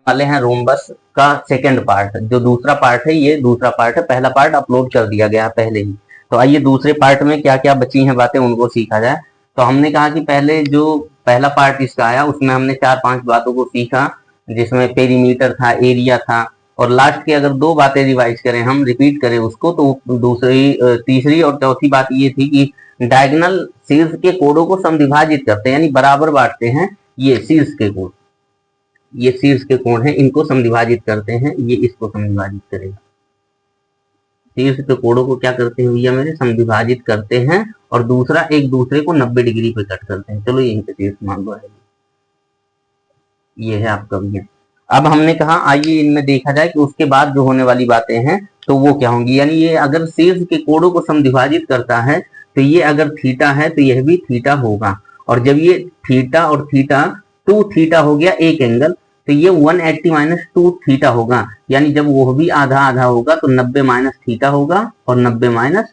वाले हैं रोम्बस का सेकंड पार्ट। जो दूसरा पार्ट है ये दूसरा पार्ट है, पहला पार्ट अपलोड कर दिया गया पहले ही। तो आइए दूसरे पार्ट में क्या क्या बची हैं बातें उनको सीखा जाए। तो हमने कहा कि पहले जो पहला पार्ट इसका आया उसमें हमने 4-5 बातों को सीखा, जिसमें पेरीमीटर था, एरिया था, और लास्ट की अगर 2 बातें रिवाइज करें, हम रिपीट करें उसको, तो दूसरी तीसरी और चौथी बात ये थी कि डायगोनल शीर्ष के कोडों को समविभाजित करते हैं, यानी बराबर बांटते हैं। ये शीर्ष के कोड, ये शीर्ष के कोण हैं, इनको समविभाजित करते हैं, ये इसको समविभाजित करेगा। शीर्ष के कोणों को क्या करते हैं भैया मेरे, समविभाजित करते हैं, और दूसरा एक दूसरे को 90 डिग्री पे कट करते हैं। चलो यहीं पे शीर्ष मान लो है, ये है आपका भैया। अब हमने कहा आइए इनमें देखा जाए कि उसके बाद जो होने वाली बातें हैं तो वो क्या होंगी। यानी ये अगर शीर्ष के कोणों को समविभाजित करता है तो ये अगर थीटा है तो यह भी थीटा होगा, और जब ये थीटा और थीटा 2 थीटा हो गया एक एंगल, तो ये 180 माइनस 2 थीटा होगा। यानी जब वो भी आधा आधा होगा तो 90 माइनस थीटा होगा और 90 माइनस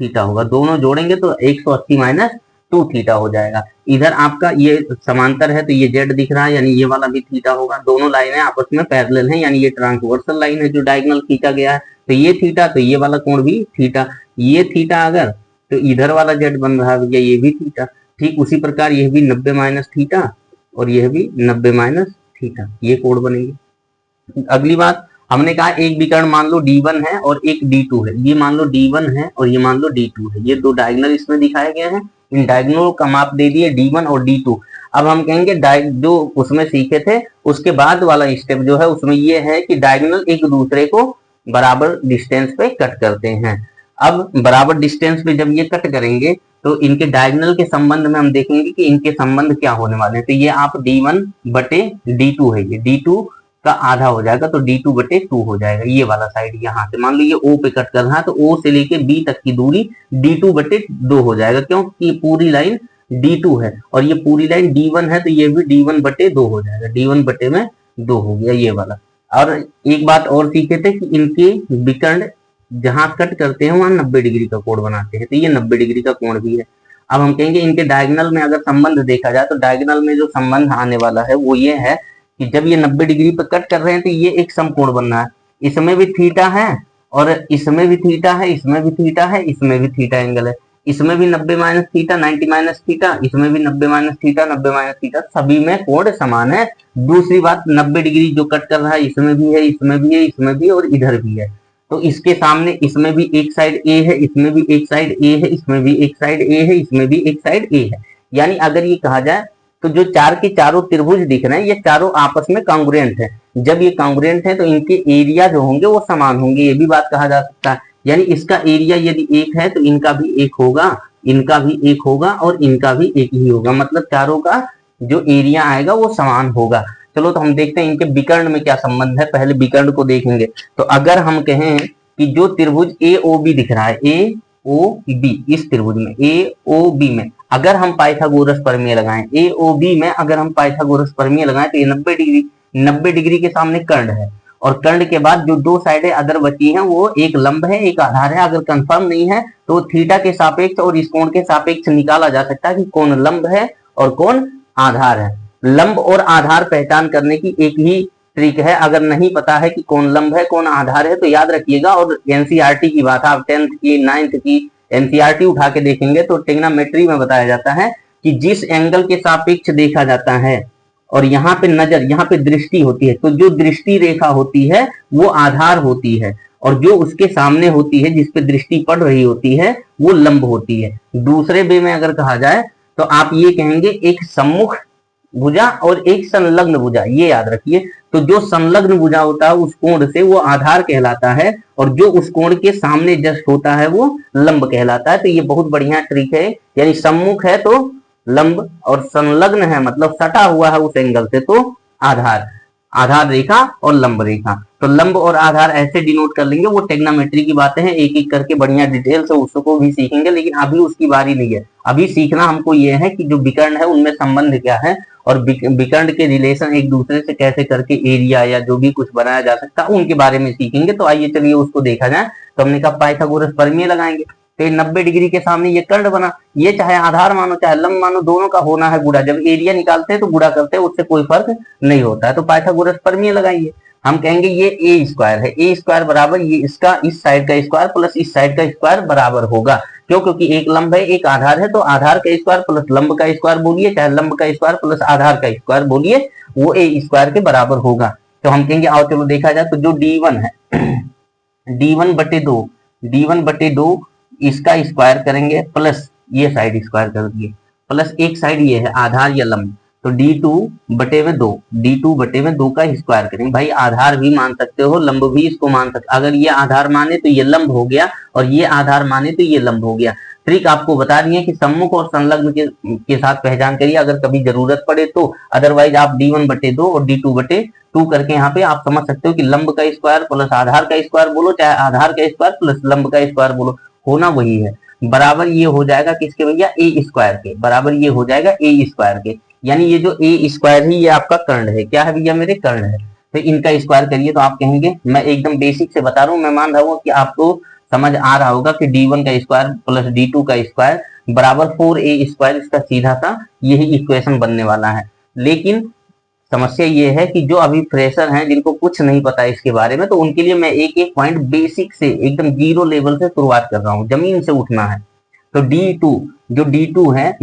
थीटा होगा, दोनों जोड़ेंगे तो 180 माइनस 2 थीटा हो जाएगा। इधर आपका ये समांतर है तो ये जेड दिख रहा है, यानी ये वाला भी थीटा होगा। दोनों लाइनें आपस में पैरेलल हैं, यानी ये ट्रांसवर्सल लाइन है जो डायगोनल खींचा गया है, तो ये थीटा, तो ये वाला कोण भी थीटा। ये थीटा अगर, तो इधर वाला जेड बन रहा है भैया, ये भी थीटा। ठीक उसी प्रकार यह भी 90 माइनस थीटा और यह भी 90 माइनस थीटा, ये कोण बनेंगे। अगली बात हमने कहा एक विकर्ण मान लो D1 है और एक D2 है। ये मान लो D1 है और ये मान लो D2 है, ये 2 डायगोनल इसमें दिखाए गए हैं। इन डायगोनल का माप दे दिए D1 और D2। अब हम कहेंगे जो उसमें सीखे थे उसके बाद वाला स्टेप जो है उसमें ये है कि डायगोनल एक दूसरे को बराबर डिस्टेंस पे कट करते हैं। अब बराबर डिस्टेंस पे जब ये कट करेंगे तो इनके डायगोनल के संबंध में हम देखेंगे कि इनके संबंध क्या होने वाले हैं। तो ये आप D1 बटे D2 है, ये D2 का आधा हो जाएगा तो D2 बटे 2 हो जाएगा। ये वाला साइड यहाँ से मान लो ये O पे कट कर रहा है तो O से लेके B तक की दूरी D2 बटे 2 हो जाएगा, क्योंकि पूरी लाइन D2 है और ये पूरी लाइन D1 है, तो ये भी D1 बटे 2 हो जाएगा। D1 बटे में 2 हो गया ये वाला। और एक बात और सीखे थे कि इनके विकर्ण जहां कट करते हैं वहां 90 डिग्री का कोण बनाते हैं, तो ये 90 डिग्री का कोण भी है। अब हम कहेंगे इनके डायगोनल में अगर संबंध देखा जाए तो डायगोनल में जो संबंध आने वाला है वो ये है कि जब ये 90 डिग्री पर कट कर रहे हैं तो ये एक समकोण बन रहा है। इसमें भी थीटा है और इसमें भी थीटा है, इसमें भी थीटा है, इसमें भी थीटा एंगल है। इसमें भी 90 माइनस थीटा, 90 माइनस थीटा, इसमें भी 90 माइनस थीटा, 90 माइनस थीटा, सभी में कोण समान है। दूसरी बात 90 डिग्री जो कट कर रहा है इसमें भी है, इसमें भी है, इसमें भी और इधर भी है। तो इसके सामने इसमें भी एक साइड ए है, इसमें भी एक साइड ए है, इसमें भी एक साइड ए है, इसमें भी एक साइड ए है। यानी अगर ये कहा जाए तो जो चार के चारों त्रिभुज दिख रहे हैं ये चारों आपस में कांग्रुएंट है। जब ये कांग्रुएंट है तो इनके एरिया जो होंगे वो समान होंगे, ये भी बात कहा जा सकता है। यानी इसका एरिया यदि 1 है तो इनका भी 1 होगा, इनका भी 1 होगा और इनका भी 1 ही होगा, मतलब चारों का जो एरिया आएगा वो समान होगा। चलो तो हम देखते हैं इनके विकर्ण में क्या संबंध है। पहले विकर्ण को देखेंगे तो अगर हम कहें कि जो त्रिभुज AOB दिख रहा है, AOB, इस त्रिभुज में AOB में अगर हम पाइथागोरस प्रमेय लगाएं, AOB में अगर हम पाइथागोरस प्रमेय लगाएं तो ये 90 डिग्री के सामने कर्ण है, और कर्ण के बाद जो 2 साइडें अदर बची हैं वो एक लंब है एक आधार है। अगर कंफर्म नहीं है तो थीटा के सापेक्ष और इस कोण के सापेक्ष निकाला जा सकता है कि कौन लंब है और कौन आधार है। लंब और आधार पहचान करने की एक ही ट्रिक है। अगर नहीं पता है कि कौन लंब है कौन आधार है तो याद रखिएगा, और एनसीईआरटी की बात है, आप 10th की 9th की एनसीईआरटी उठा के देखेंगे तो ट्रिग्नोमेट्री में बताया जाता है कि जिस एंगल के सापेक्ष देखा जाता है और यहाँ पे नजर, यहाँ पे दृष्टि होती है, तो जो दृष्टि रेखा होती है वो आधार होती है, और जो उसके सामने होती है जिस पे दृष्टि पड़ रही होती है वो लंब होती है। दूसरे वे में अगर कहा जाए तो आप ये कहेंगे एक सम्मुख भुजा और एक संलग्न भुजा, ये याद रखिए। तो जो संलग्न भुजा होता है उस कोण से वो आधार कहलाता है, और जो उस कोण के सामने जस्ट होता है वो लंब कहलाता है। तो ये बहुत बढ़िया ट्रिक है, यानी सम्मुख है तो लंब और संलग्न है मतलब सटा हुआ है उस एंगल से तो आधार, आधार रेखा और लंब रेखा। तो लंब और आधार ऐसे डिनोट कर लेंगे, वो ट्रिग्नोमेट्री की बातें हैं, एक एक करके बढ़िया डिटेल से उसको भी सीखेंगे, लेकिन अभी उसकी बारी नहीं है। अभी सीखना हमको ये है कि जो विकर्ण है उनमें संबंध क्या है और विकर्ण के रिलेशन एक दूसरे से कैसे करके एरिया या जो भी कुछ बनाया जा सकता है उनके बारे में सीखेंगे। तो आइए चलिए उसको देखा जाए। तो हमने कहा पाइथागोरस प्रमेय लगाएंगे। तो ये 90 डिग्री के सामने ये कर्ण बना। ये चाहे आधार मानो चाहे लंब मानो, दोनों का होना है गुणा। जब एरिया निकालते हैं तो गुणा करते हैं, उससे कोई फर्क नहीं होता है। तो पाइथागोरस प्रमेय लगाइए, हम कहेंगे ये ए स्क्वायर है, ए स्क्वायर बराबर ये इसका इस साइड का स्क्वायर प्लस इस साइड का स्क्वायर बराबर होगा। क्यों? क्योंकि एक लंब है एक आधार है, तो आधार का स्क्वायर प्लस लंब का स्क्वायर बोलिए, चाहे लंब का स्क्वायर प्लस आधार का स्क्वायर बोलिए, वो ए स्क्वायर के बराबर होगा। तो हम कहेंगे आओ चलो देखा जाए, तो जो D1 है D1/2 इसका स्क्वायर करेंगे प्लस ये साइड स्क्वायर कर दिए, प्लस एक साइड ये है आधार या लंब, तो D2/2 का स्क्वायर करेंगे। भाई आधार भी मान सकते हो, लंब भी इसको मान सकते, अगर ये आधार माने तो ये लंब हो गया और ये आधार माने तो ये लंब हो गया। ट्रिक आपको बता रही है कि सम्मुख और संलग्न के साथ पहचान करिए अगर कभी जरूरत पड़े तो। अदरवाइज आप D1/2 और D2/2 करके यहाँ पे आप समझ सकते हो कि लंब का स्क्वायर प्लस आधार का स्क्वायर बोलो, चाहे आधार का स्क्वायर प्लस लंब का स्क्वायर बोलो, होना वही है। बराबर ये हो जाएगा किसके भैया? ए स्क्वायर के। बराबर ये हो जाएगा ए स्क्वायर के, यानी ये जो ए स्क्वायर है ये आपका कर्ण है। क्या है भैया? मेरे कर्ण है। तो इनका स्क्वायर करिए तो आप कहेंगे, मैं एकदम बेसिक से बता रहा हूँ, मैं मान रहा हूँ कि आपको समझ आ रहा होगा कि D1 का स्क्वायर प्लस D2 का स्क्वायर बराबर 4A स्क्वायर, इसका सीधा सा यही इक्वेशन बनने वाला है। लेकिन समस्या ये है कि जो अभी फ्रेशर हैं जिनको कुछ नहीं पता है इसके बारे में, तो उनके लिए मैं एक एक पॉइंट बेसिक से एकदम जीरो लेवल से शुरुआत कर रहा हूँ, जमीन से उठना है। तो D2 जो D2 है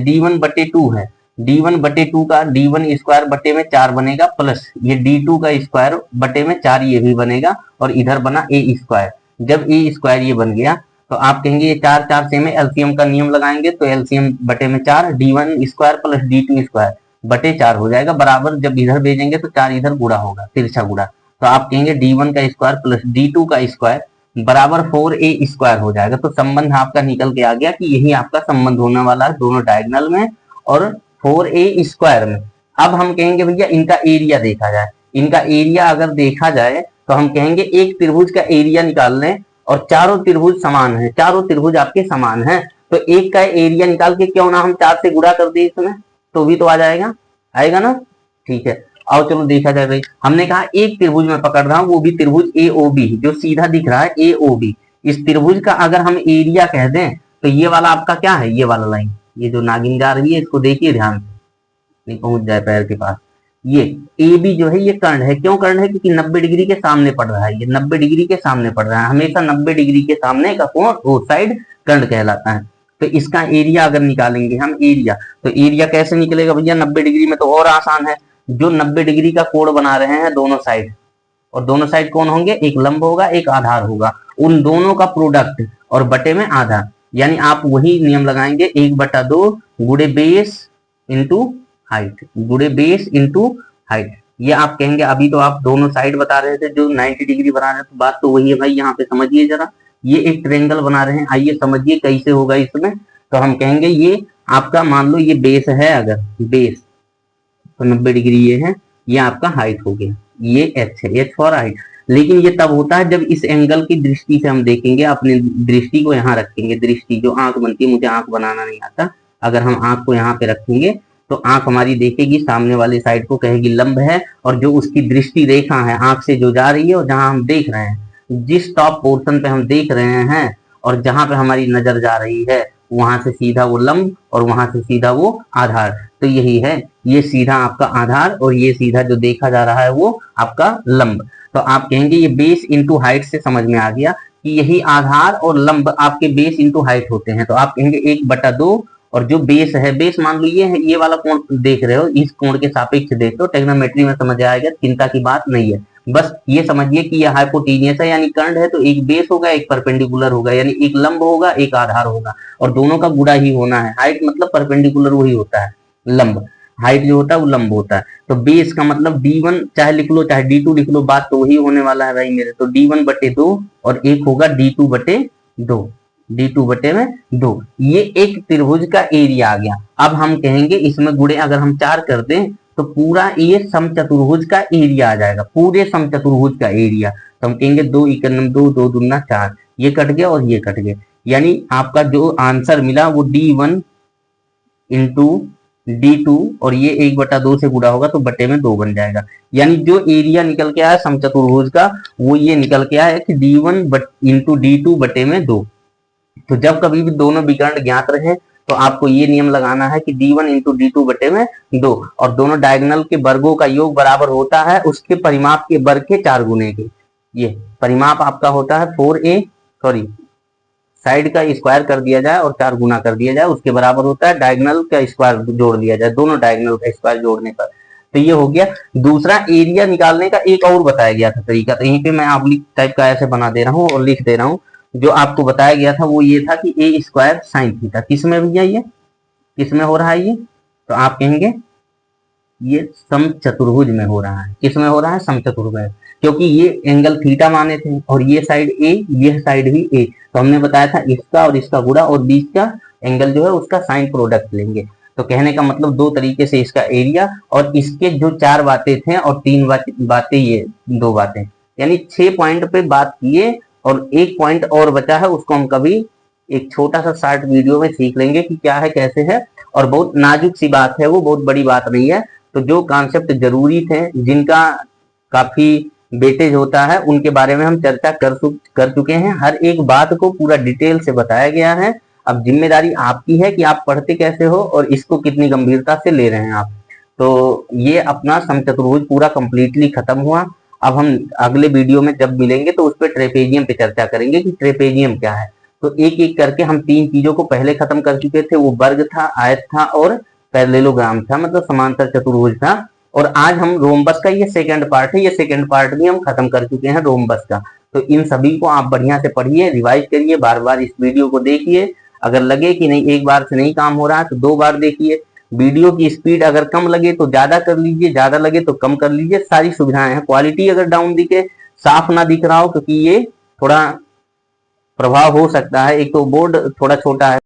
D1/2 है, D1/2 का D1 स्क्वायर बटे में 4 बनेगा, प्लस ये D2 का स्क्वायर बटे में 4 ये भी बनेगा, और इधर बना A स्क्वायर। जब A स्क्वायर ये बन गया तो आप कहेंगे ये 4 से में एलसीएम का नियम लगाएंगे, तो एलसीएम बटे में 4, D1 square plus D2 square बटे 4 हो जाएगा। बराबर जब इधर भेजेंगे तो 4 इधर गुणा होगा, तिरछा गुणा, तो आप कहेंगे D1 का स्क्वायर प्लस D2 का स्क्वायर बराबर 4A स्क्वायर हो जाएगा। तो संबंध आपका निकल के आ गया कि यही आपका संबंध होने वाला है दोनों डायगोनल में और 4A स्क्वायर में। अब हम कहेंगे भैया इनका एरिया देखा जाए। इनका एरिया अगर देखा जाए तो हम कहेंगे एक त्रिभुज का एरिया निकाल लें, और चारों त्रिभुज समान है, चारों त्रिभुज आपके समान है, तो एक का एरिया निकाल के क्यों ना हम 4 से गुणा कर दें इसमें, तो भी तो आ जाएगा, आएगा ना? ठीक है, आओ चलो देखा जाए। भाई हमने कहा एक त्रिभुज में पकड़ रहा हूं, वो भी त्रिभुज AOB जो सीधा दिख रहा है AOB। इस त्रिभुज का अगर हम एरिया कह दें तो ये वाला आपका क्या है? ये वाला लाइन, ये जो नागिन जा रही है इसको देखिए ध्यान से, नहीं पहुंच जाए पैर के पास। ये AB जो है ये कर्ण है। क्यों कर्ण है? क्योंकि 90 डिग्री के सामने पड़ रहा है, ये 90 डिग्री के सामने पड़ रहा है। हमेशा 90 डिग्री के सामने का कोण वो साइड कर्ण कहलाता है। तो इसका एरिया अगर निकालेंगे हम एरिया, तो एरिया कैसे निकलेगा भैया? 90 डिग्री में तो और आसान है, जो 90 डिग्री का कोण बना रहे हैं दोनों साइड, और दोनों साइड कौन होंगे? एक लंब होगा एक आधार होगा, उन दोनों का प्रोडक्ट और बटे में आधार, यानी आप वही नियम लगाएंगे 1/2 गुणे बेस इंटू हाइट, गुणे बेस इंटू हाइट। ये आप कहेंगे, अभी तो आप दोनों साइड बता रहे थे जो 90 डिग्री बना रहे थे, बात तो वही है भाई। यहाँ पे समझिए जरा, ये एक ट्रायंगल बना रहे हैं, आइए समझिए कैसे होगा इसमें। तो हम कहेंगे ये आपका मान लो ये बेस है, अगर बेस तो 90 डिग्री ये है, ये आपका हाइट हो गया, ये h है, h फॉर हाइट। लेकिन ये तब होता है जब इस एंगल की दृष्टि से हम देखेंगे, अपनी दृष्टि को यहाँ रखेंगे, दृष्टि जो आंख बनती है, मुझे आंख बनाना नहीं आता, अगर हम आंख को यहाँ पे रखेंगे तो आंख हमारी देखेगी सामने वाले साइड को, कहेगी लंब है, और जो उसकी दृष्टि रेखा है आंख से जो जा रही है और जहां हम देख रहे हैं, जिस टॉप पोर्शन पे हम देख रहे हैं और जहां पे हमारी नजर जा रही है, वहां से सीधा वो लंब और वहां से सीधा वो आधार। तो यही है, ये सीधा आपका आधार और ये सीधा जो देखा जा रहा है वो आपका लंब। तो आप कहेंगे ये बेस इंटू हाइट से समझ में आ गया कि यही आधार और लंब आपके बेस इंटू हाइट होते हैं। तो आप कहेंगे 1/2, और जो बेस है, बेस मान लो ये है, ये वाला कोण देख रहे हो, इस कोण के सापेक्ष देख लो, टेग्नोमेट्री में समझ आएगा, चिंता की बात नहीं है। बस ये समझिए कि ये हाइपोटेनियस है, यानी कर्ण है, तो एक बेस होगा एक परपेंडिकुलर होगा, यानी एक लंब होगा एक आधार होगा, और दोनों का गुणा ही होना है। हाइट मतलब परपेंडिकुलर वही होता है, लंब हाइट जो होता है वो लंब होता है। तो बेस का मतलब D1 चाहे लिख लो चाहे D2 लिख लो, बात तो वही होने वाला है भाई मेरे। तो D1/2 और एक होगा D2/2, D2/2। ये एक त्रिभुज का एरिया आ गया। अब हम कहेंगे इसमें गुणे अगर हम 4 कर दें तो पूरा ये समचतुर्भुज का एरिया आ जाएगा, पूरे समचतुर्भुज का एरिया। तो हम कहेंगे 2 × 2 2 दूना 4, ये कट गया और ये कट गया, यानी आपका जो आंसर मिला वो D1 × D2 और ये 1/2 से गुणा होगा तो बटे में 2 बन जाएगा। यानी जो एरिया निकल के आया समचतुर्भुज का वो ये निकल के आया कि D1 × D2 बटे में 2। तो जब कभी भी दोनों विकर्ण ज्ञात रहे तो आपको ये नियम लगाना है कि d1 इंटू d2 बटे में 2, और दोनों डायगोनल के वर्गों का योग बराबर होता है उसके परिमाप के वर्ग के 4 गुने के। ये परिमाप आपका होता है 4a, सॉरी साइड का स्क्वायर कर दिया जाए और 4 गुना कर दिया जाए, उसके बराबर होता है डायगोनल का स्क्वायर जोड़ दिया जाए, दोनों डायगोनल का स्क्वायर जोड़ने पर। तो ये हो गया। दूसरा एरिया निकालने का एक और बताया गया था तरीका, तो यहीं पे मैं ऑब्लिक टाइप का ऐसे बना दे रहा हूँ और लिख दे रहा हूँ। जो आपको बताया गया था वो ये था कि ए स्क्वायर साइन थीटा, किस में भैया ये किस में हो रहा है ये, तो आप कहेंगे ये समचतुर्भुज में हो रहा है। किस में हो रहा है? समचतुर्भुज में, क्योंकि ये एंगल थीटा माने थे और ये साइड ए, ये साइड भी ए, तो हमने बताया था इसका और इसका गुणा और बीच का एंगल जो है उसका साइन प्रोडक्ट लेंगे। तो कहने का मतलब दो तरीके से इसका एरिया और इसके जो 4 बातें थे और 3 बातें ये 2 बातें, यानी 6 पॉइंट पे बात किए और एक पॉइंट और बचा है, उसको हम कभी एक छोटा सा शॉर्ट वीडियो में सीख लेंगे कि क्या है कैसे है, और बहुत नाजुक सी बात है वो, बहुत बड़ी बात नहीं है। तो जो कॉन्सेप्ट जरूरी थे जिनका काफी वेटेज होता है उनके बारे में हम चर्चा कर चुके हैं। हर एक बात को पूरा डिटेल से बताया गया है। अब जिम्मेदारी आपकी है कि आप पढ़ते कैसे हो और इसको कितनी गंभीरता से ले रहे हैं आप। तो ये अपना समचतुर्भुज पूरा कंप्लीटली खत्म हुआ। अब हम अगले वीडियो में जब मिलेंगे तो उस पर ट्रेपेजियम पे चर्चा करेंगे कि ट्रेपेजियम क्या है। तो एक एक करके हम 3 चीजों को पहले खत्म कर चुके थे, वो वर्ग था, आयत था और पैरेललोग्राम था, मतलब समांतर चतुर्भुज था। और आज हम रोम्बस का ये सेकंड पार्ट है, ये सेकंड पार्ट भी हम खत्म कर चुके हैं रोम्बस का। तो इन सभी को आप बढ़िया से पढ़िए, रिवाइज करिए, बार बार इस वीडियो को देखिए। अगर लगे कि नहीं एक बार से नहीं काम हो रहा है तो 2 बार देखिए। वीडियो की स्पीड अगर कम लगे तो ज्यादा कर लीजिए, ज्यादा लगे तो कम कर लीजिए, सारी सुविधाएं हैं। क्वालिटी अगर डाउन दिखे, साफ ना दिख रहा हो, क्योंकि ये थोड़ा प्रभाव हो सकता है, एक तो बोर्ड थोड़ा छोटा है।